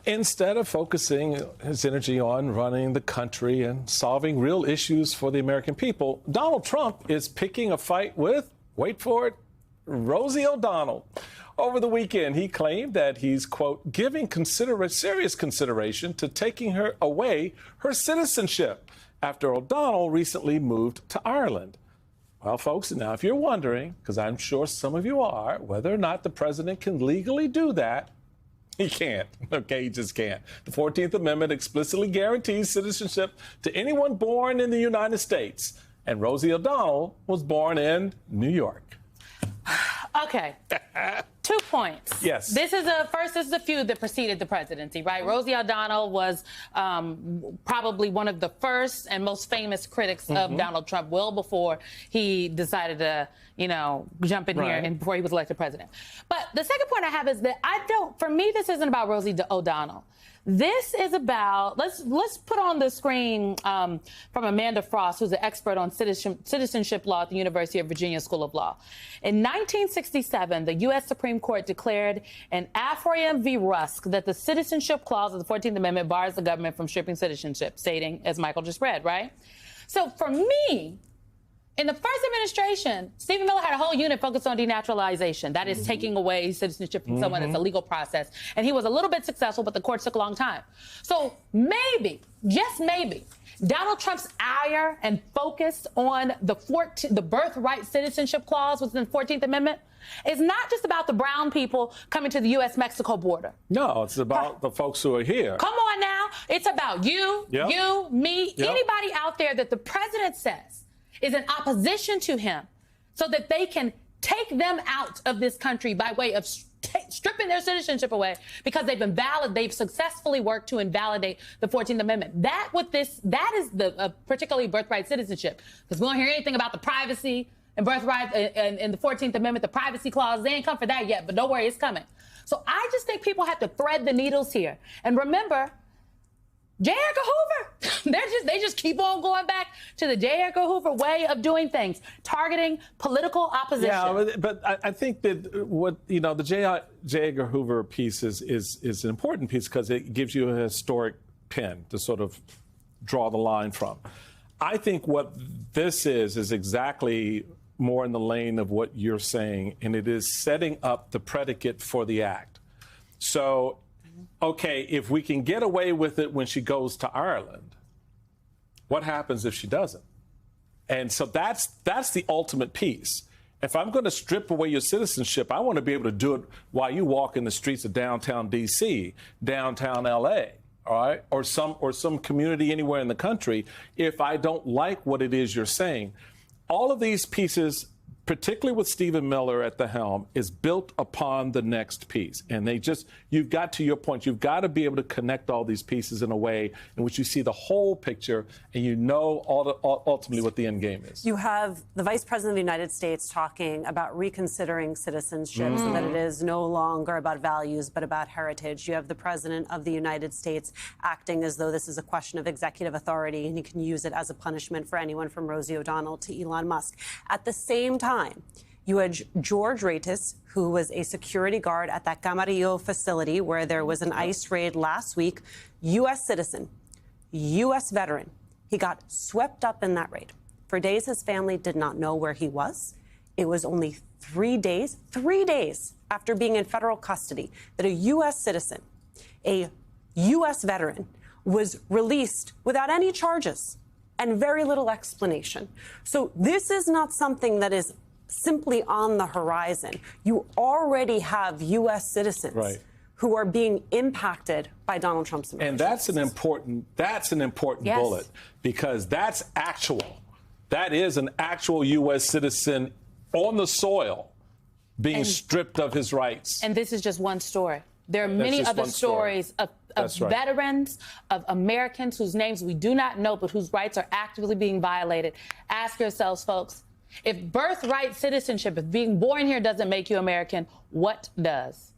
Instead of focusing his energy on running the country and solving real issues for the American people, Donald Trump is picking a fight with, wait for it, Rosie O'Donnell. Over the weekend, he claimed that he's, quote, giving serious consideration to taking her away her citizenship after O'Donnell recently moved to Ireland. Well, folks, now if you're wondering, because I'm sure some of you are, whether or not the president can legally do that, he can't. Okay, he just can't. The 14th Amendment explicitly guarantees citizenship to anyone born in the United States. And Rosie O'Donnell was born in New York. Okay. 2 points. Yes. This is a feud that preceded the presidency, right? Rosie O'Donnell was probably one of the first and most famous critics of Donald Trump, well before he decided to, jump in here and before he was elected president. But the second point I have is that for me, this isn't about Rosie O'Donnell. This is about, let's put on the screen from Amanda Frost, who's an expert on citizenship law at the University of Virginia School of Law. In 1967, the U.S. Supreme Court declared in Afroyim v. Rusk that the citizenship clause of the 14th Amendment bars the government from stripping citizenship, stating, as Michael just read, right? So for me, in the first administration, Stephen Miller had a whole unit focused on denaturalization. That is taking away citizenship from someone. It's a legal process. And he was a little bit successful, but the court took a long time. So maybe, just maybe, Donald Trump's ire and focus on the birthright citizenship clause within the 14th Amendment is not just about the brown people coming to the U.S.-Mexico border. No, it's about the folks who are here. Come on now. It's about you, me, anybody out there that the president says is in opposition to him so that they can take them out of this country by way of stripping their citizenship away because they've successfully worked to invalidate the 14th Amendment. That is the particularly birthright citizenship, because we don't hear anything about the privacy and birthright and the 14th Amendment, the privacy clause. They ain't come for that yet, but don't worry, it's coming. So I just think people have to thread the needles here. And remember, J. Edgar Hoover. They just keep on going back to the J. Edgar Hoover way of doing things, targeting political opposition. Yeah, but I think that the J. Edgar Hoover piece is an important piece because it gives you a historic pin to sort of draw the line from. I think what this is exactly more in the lane of what you're saying, and it is setting up the predicate for the act. So, okay, if we can get away with it when she goes to Ireland, what happens if she doesn't? And so that's the ultimate piece. If I'm going to strip away your citizenship, I want to be able to do it while you walk in the streets of downtown D.C., downtown L.A., all right, or some community anywhere in the country, if I don't like what it is you're saying. All of these pieces, particularly with Stephen Miller at the helm, is built upon the next piece. And you've got, to your point, you've got to be able to connect all these pieces in a way in which you see the whole picture and ultimately what the end game is. You have the Vice President of the United States talking about reconsidering citizenship so that it is no longer about values but about heritage. You have the President of the United States acting as though this is a question of executive authority and he can use it as a punishment for anyone from Rosie O'Donnell to Elon Musk. At the same time, you had George Ratis, who was a security guard at that Camarillo facility where there was an ICE raid last week, U.S. citizen, U.S. veteran. He got swept up in that raid. For days, his family did not know where he was. It was only 3 days after being in federal custody that a U.S. citizen, a U.S. veteran, was released without any charges and very little explanation. So this is not something that is simply on the horizon. You already have U.S. citizens who are being impacted by Donald Trump's administration. And that's an important bullet, because that's actual. That is an actual U.S. citizen on the soil being stripped of his rights. And this is just one story. There are many other stories of veterans, of Americans whose names we do not know, but whose rights are actively being violated. Ask yourselves, folks, if birthright citizenship, if being born here doesn't make you American, what does?